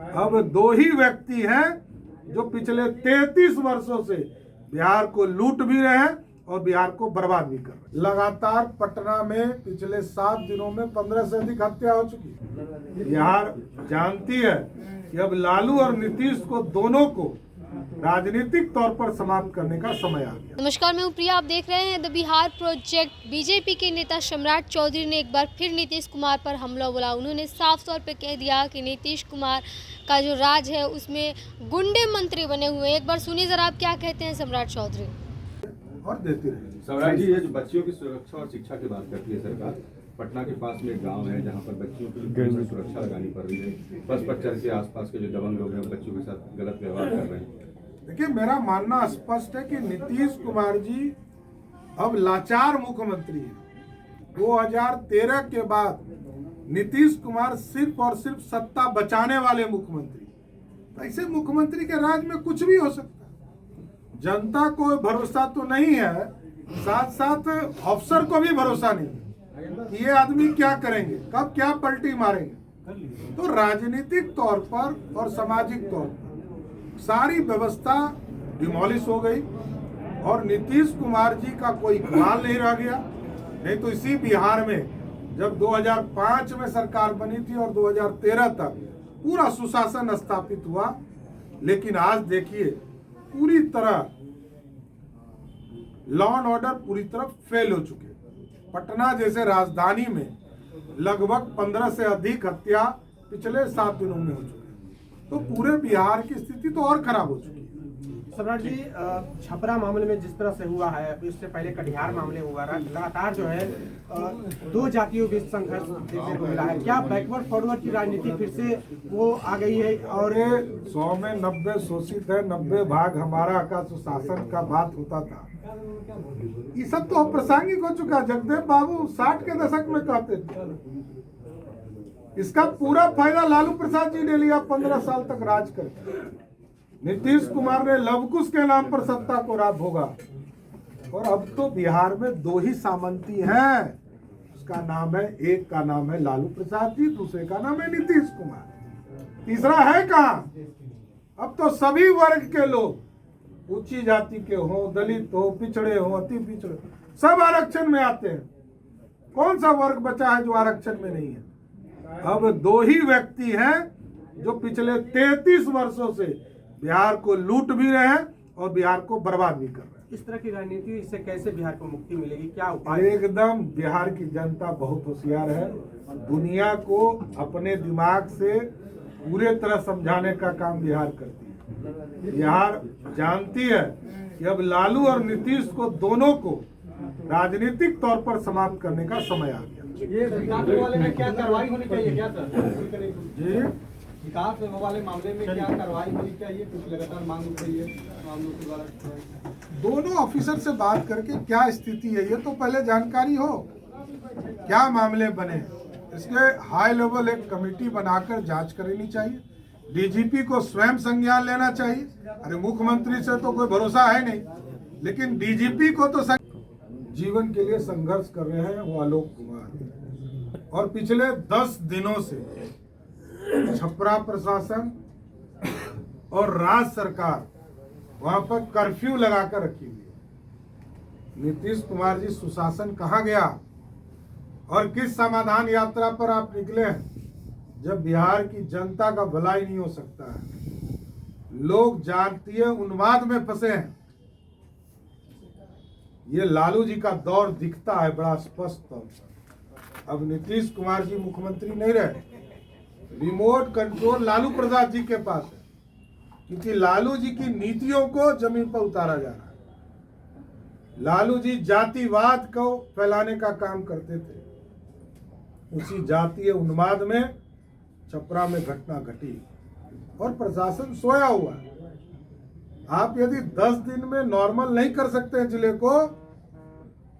अब दो ही व्यक्ति हैं जो पिछले 33 वर्षों से बिहार को लूट भी रहे हैं और बिहार को बर्बाद भी कर रहे हैं। लगातार पटना में पिछले 7 दिनों में 15 से अधिक हत्या हो चुकी है। बिहार जानती है कि अब लालू और नीतीश को दोनों को राजनीतिक तौर पर समाप्त करने का समय आ गया। नमस्कार, मैं प्रिया, आप देख रहे हैं द बिहार प्रोजेक्ट। बीजेपी के नेता सम्राट चौधरी ने एक बार फिर नीतीश कुमार पर हमला बोला। उन्होंने साफ तौर पे कह दिया कि नीतीश कुमार का जो राज है उसमें गुंडे मंत्री बने हुए हैं। एक बार सुनिए जरा आप क्या कहते हैं सम्राट चौधरी। और देती रही सम्राट जी, ये जो बच्चियों की सुरक्षा और शिक्षा की बात करती है सरकार, पटना के पास में एक गांव है जहां पर बच्चियों की सुरक्षा लगानी पड़ रही है। बस पर चढ़ के आसपास के जो दबंग लोग हैं बच्चों के साथ गलत व्यवहार कर रहे हैं। देखिए, मेरा मानना स्पष्ट है कि नीतीश कुमार जी अब लाचार मुख्यमंत्री है। 2013 के बाद नीतीश कुमार सिर्फ और सिर्फ सत्ता बचाने वाले मुख्यमंत्री। ऐसे मुख्यमंत्री के राज में कुछ भी हो सकता है। जनता को भरोसा तो नहीं है, साथ साथ अफसर को भी भरोसा नहीं है कि ये आदमी क्या करेंगे, कब क्या पलटी मारेंगे। तो राजनीतिक तौर पर और सामाजिक तौर पर सारी व्यवस्था डिमोलिश हो गई और नीतीश कुमार जी का कोई कमाल नहीं रह गया। नहीं तो इसी बिहार में जब 2005 में सरकार बनी थी और 2013 तक पूरा सुशासन स्थापित हुआ, लेकिन आज देखिए पूरी तरह लॉ एंड ऑर्डर पूरी तरह फेल हो चुके। पटना जैसे राजधानी में लगभग 15 से अधिक हत्या पिछले 7 दिनों में हो चुकी। तो पूरे बिहार की स्थिति तो और खराब हो चुकी है। सम्राट जी, छपरा मामले में जिस तरह से हुआ है, इससे पहले कटिहार मामले हुआ रहा, लगातार जो है दो जातियों बीच संघर्ष देखने को मिला है। क्या बैकवर्ड फॉरवर्ड की राजनीति फिर से वो आ गई है? और 100 में 90 शोषित है, 90 भाग हमारा का सुशासन का बात होता था। ये सब तो अप्रासंगिक हो चुका। जगदेव बाबू 60 के दशक में कहते थे। इसका पूरा फायदा लालू प्रसाद जी ने लिया 15 साल तक राज करके। नीतीश कुमार ने लवकुश के नाम पर सत्ता को राज भोगा। और अब तो बिहार में दो ही सामंती हैं। उसका नाम है, एक का नाम है लालू प्रसाद जी, दूसरे का नाम है नीतीश कुमार। तीसरा है कहाँ? अब तो सभी वर्ग के लोग, ऊंची जाति के हो, दलित हो, पिछड़े हो, अति पिछड़े, सब आरक्षण में आते हैं। कौन सा वर्ग बचा है जो आरक्षण में नहीं है? अब दो ही व्यक्ति हैं जो पिछले 33 वर्षों से बिहार को लूट भी रहे हैं और बिहार को बर्बाद भी कर रहे हैं। इस तरह की राजनीति से कैसे बिहार को मुक्ति मिलेगी? क्या उपाय? एकदम बिहार की जनता बहुत होशियार है। दुनिया को अपने दिमाग से पूरे तरह समझाने का काम बिहार करती है। बिहार जानती है कि अब लालू और नीतीश को दोनों को राजनीतिक तौर पर समाप्त करने का समय आ गया। ये विकास वाले में क्या कार्रवाई होनी चाहिए क्या सर? जी, विकास वाले मामले में क्या कार्रवाई होनी चाहिए? कुछ लगातार मांग उठ रही है मामलों के द्वारा। दोनों ऑफिसर से बात करके क्या स्थिति है ये तो पहले जानकारी हो, क्या मामले बने, इसके हाई लेवल एक कमेटी बनाकर जांच करनी चाहिए। डीजीपी को स्वयं संज्ञान लेना चाहिए। अरे मुख्यमंत्री से तो कोई भरोसा है नहीं, लेकिन डीजीपी को तो जीवन के लिए संघर्ष कर रहे हैं वो आलोक कुमार। और पिछले 10 दिनों से छपरा प्रशासन और राज्य सरकार वहां पर कर्फ्यू लगाकर रखी हुई है। नीतीश कुमार जी सुशासन कहाँ गया और किस समाधान यात्रा पर आप निकले हैं, जब बिहार की जनता का भलाई नहीं हो सकता है? लोग जातीय उन्माद में फंसे हैं। ये लालू जी का दौर दिखता है बड़ा स्पष्ट तौर पर। अब नीतीश कुमार जी मुख्यमंत्री नहीं रहे, रिमोट कंट्रोल लालू प्रसाद जी के पास है, क्योंकि लालू जी की नीतियों को जमीन पर उतारा जा रहा है। लालू जी जातिवाद को फैलाने का काम करते थे। उसी जातीय उन्माद में छपरा में घटना घटी और प्रशासन सोया हुआ है। आप यदि 10 दिन में नॉर्मल नहीं कर सकते हैं जिले को,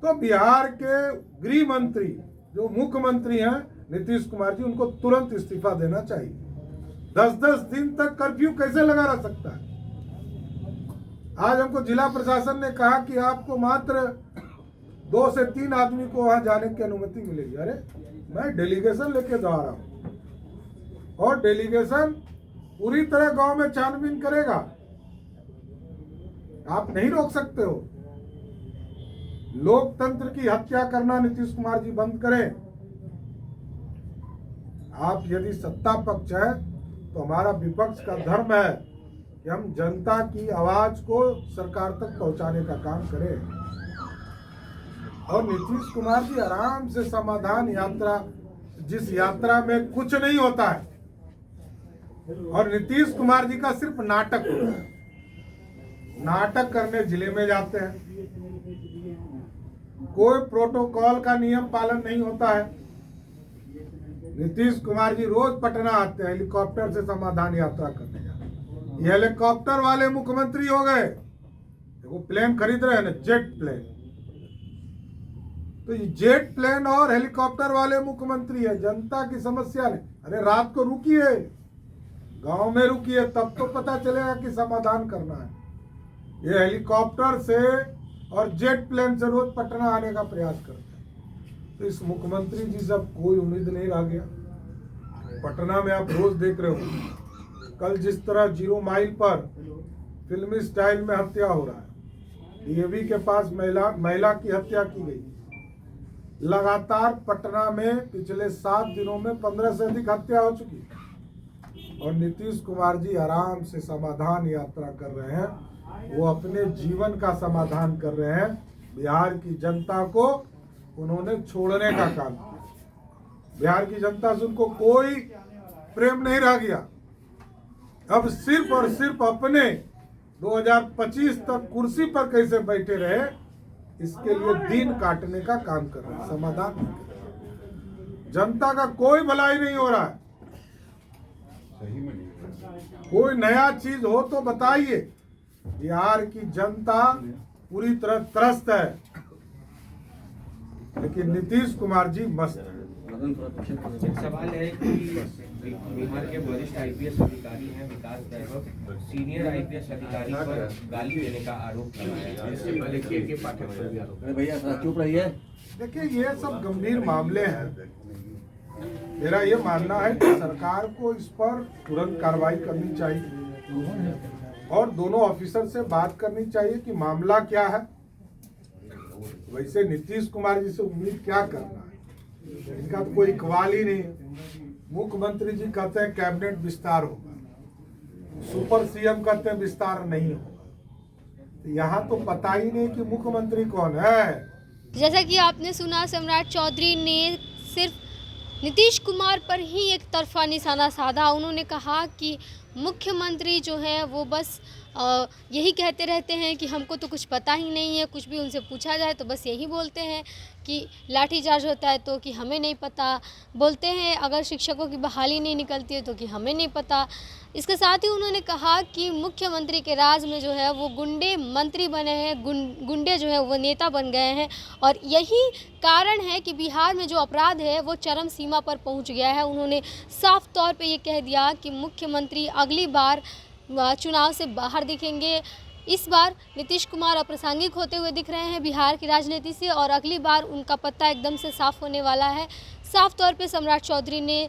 तो बिहार के गृह मंत्री जो मुख्यमंत्री हैं नीतीश कुमार जी, उनको तुरंत इस्तीफा देना चाहिए। 10-10 दिन तक कर्फ्यू कैसे लगा रह सकता है? आज हमको जिला प्रशासन ने कहा कि आपको मात्र 2 से 3 आदमी को वहां जाने की अनुमति मिलेगी। अरे मैं डेलीगेशन लेके जा रहा हूं और डेलीगेशन पूरी तरह गांव में छानबीन करेगा। आप नहीं रोक सकते हो। लोकतंत्र की हत्या करना नीतीश कुमार जी बंद करें। आप यदि सत्ता पक्ष है तो हमारा विपक्ष का धर्म है कि हम जनता की आवाज को सरकार तक पहुंचाने का काम करें। और नीतीश कुमार जी आराम से समाधान यात्रा, जिस यात्रा में कुछ नहीं होता है, और नीतीश कुमार जी का सिर्फ नाटक होता है। नाटक करने जिले में जाते हैं, कोई प्रोटोकॉल का नियम पालन नहीं होता है। नीतीश कुमार जी रोज पटना आते हैं हेलीकॉप्टर से समाधान यात्रा करने जाते। ये हेलीकॉप्टर वाले मुख्यमंत्री हो गए। वो प्लेन खरीद रहे हैं ना, जेट प्लेन। तो ये जेट प्लेन और हेलीकॉप्टर वाले मुख्यमंत्री है। जनता की समस्या नहीं। अरे रात को रुकिए, गांव में रुकिए, तब तो पता चलेगा कि समाधान करना है। ये हेलीकॉप्टर से और जेट प्लेन से रोज पटना आने का प्रयास करते हैं। तो इस मुख्यमंत्री जी से अब कोई उम्मीद नहीं रह गया। पटना में आप रोज देख रहे हो, कल जिस तरह 0 माइल पर फिल्मी स्टाइल में हत्या हो रहा है, डीएवी के पास महिला की हत्या की गई। लगातार पटना में पिछले 7 दिनों में 15 से अधिक हत्या हो चुकी है। और नीतीश कुमार जी आराम से समाधान यात्रा कर रहे हैं। वो अपने जीवन का समाधान कर रहे हैं। बिहार की जनता को उन्होंने छोड़ने का काम किया। बिहार की जनता से उनको कोई प्रेम नहीं रह गया। अब सिर्फ और सिर्फ अपने 2025 तक कुर्सी पर कैसे बैठे रहे, इसके लिए दिन काटने का काम कर रहे हैं, समाधान नहीं कर रहे। जनता का कोई भलाई नहीं हो रहा है। कोई नया चीज हो तो बताइए। बिहार की जनता पूरी तरह त्रस्त है, लेकिन नीतीश कुमार जी मस्त है। एक सवाल है कि बिहार के वरिष्ठ आईपीएस अधिकारी हैं विकास वैभव, सीनियर आईपीएस अधिकारी पर गाली देने का आरोप लगाया है। इससे पहले के पाठक पर भी आरोप। अरे भैया चुप रहिए। देखिए, ये सब गंभीर मामले हैं। मेरा ये मानना है कि सरकार को इस पर तुरंत कार्रवाई करनी चाहिए और दोनों ऑफिसर से बात करनी चाहिए कि मामला क्या है। वैसे नीतीश कुमार जी से उम्मीद क्या करना है, इनका तो कोई इकबाल ही नहीं। मुख्यमंत्री जी कहते हैं कैबिनेट विस्तार होगा, सुपर सीएम कहते हैं विस्तार नहीं होगा। तो यहाँ तो पता ही नहीं कि मुख्यमंत्री कौन है। जैसा कि आपने सुना, सम्राट चौधरी ने सिर्फ नीतीश कुमार पर ही एक तरफा निशाना साधा। उन्होंने कहा कि मुख्यमंत्री जो है वो बस यही कहते रहते हैं कि हमको तो कुछ पता ही नहीं है। कुछ भी उनसे पूछा जाए तो बस यही बोलते हैं कि लाठीचार्ज होता है तो कि हमें नहीं पता। बोलते हैं अगर शिक्षकों की बहाली नहीं निकलती है तो कि हमें नहीं पता। इसके साथ ही उन्होंने कहा कि मुख्यमंत्री के राज में जो है वो गुंडे मंत्री बने हैं, गुंडे जो है वो नेता बन गए हैं। और यही कारण है कि बिहार में जो अपराध है वो चरम सीमा पर पहुंच गया है। उन्होंने साफ तौर पे ये कह दिया कि मुख्यमंत्री अगली बार चुनाव से बाहर दिखेंगे। इस बार नीतीश कुमार अप्रासंगिक होते हुए दिख रहे हैं बिहार की राजनीति से, और अगली बार उनका पत्ता एकदम से साफ होने वाला है। साफ तौर पे सम्राट चौधरी ने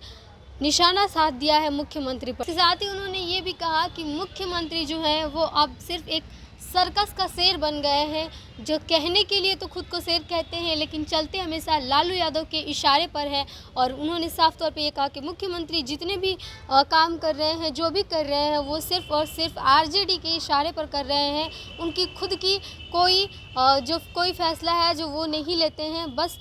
निशाना साध दिया है मुख्यमंत्री पर। इसके साथ ही उन्होंने ये भी कहा कि मुख्यमंत्री जो है वो अब सिर्फ एक सर्कस का शेर बन गए हैं, जो कहने के लिए तो खुद को शेर कहते हैं लेकिन चलते हमेशा लालू यादव के इशारे पर है। और उन्होंने साफ तौर पे ये कहा कि मुख्यमंत्री जितने भी काम कर रहे हैं, जो भी कर रहे हैं, वो सिर्फ और सिर्फ आरजेडी के इशारे पर कर रहे हैं। उनकी खुद की कोई फैसला है जो वो नहीं लेते हैं। बस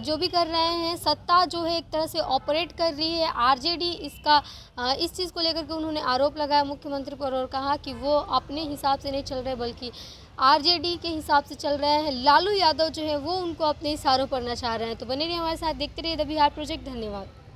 जो भी कर रहे हैं, सत्ता जो है एक तरह से ऑपरेट कर रही है आरजेडी। इस चीज़ को लेकर के उन्होंने आरोप लगाया मुख्यमंत्री पर और कहा कि वो अपने हिसाब से नहीं चल रहे बल्कि आरजेडी के हिसाब से चल रहे हैं। लालू यादव जो है वो उनको अपने इशारों पर नचा रहे हैं। तो बने रहिए हमारे साथ, देखते रहिए द बिहार प्रोजेक्ट। धन्यवाद।